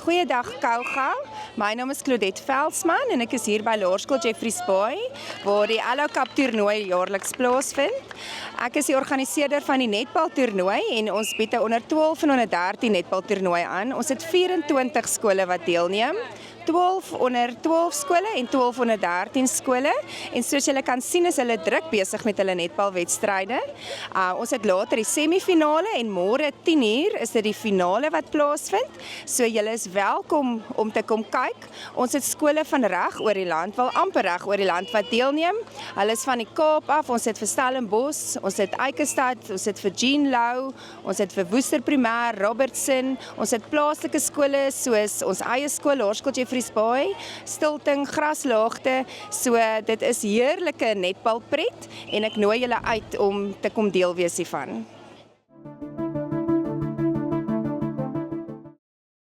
Goeiedag Kouga. My naam is Claudette Veldsmann en ek is hier by Laerskool Jeffreys Bay waar die Allo Cup toernooi jaarliks plaasvind. Ek is die organiseerder van die netbal toernooi en ons bied 'n onder 12 en onder 13 netbal toernooi aan. Ons het 24 skole wat deelneem. 12 onder 12 skole en 12 onder 13 skole en soos julle kan sien is hulle druk besig met hulle netbalwedstryde. Ons het later die semifinale en môre 10:00 is dit die finale wat plaasvind. So julle is welkom om te kom kyk. Ons het skole van reg oor die land, wel amper reg oor die land wat deelneem. Hulle is van die Kaap af, ons het vir Stellenbosch, ons het Eikestad, ons het vir Jean Lou, ons het vir Woester Primêr, Robertson, ons het plaaslike skole soos ons eie skool Laerskool Jeffreys Bay, Stilting, Graslaagte, so dit is heerlike netbalpret en ek nooi julle uit om te kom deel wees hiervan.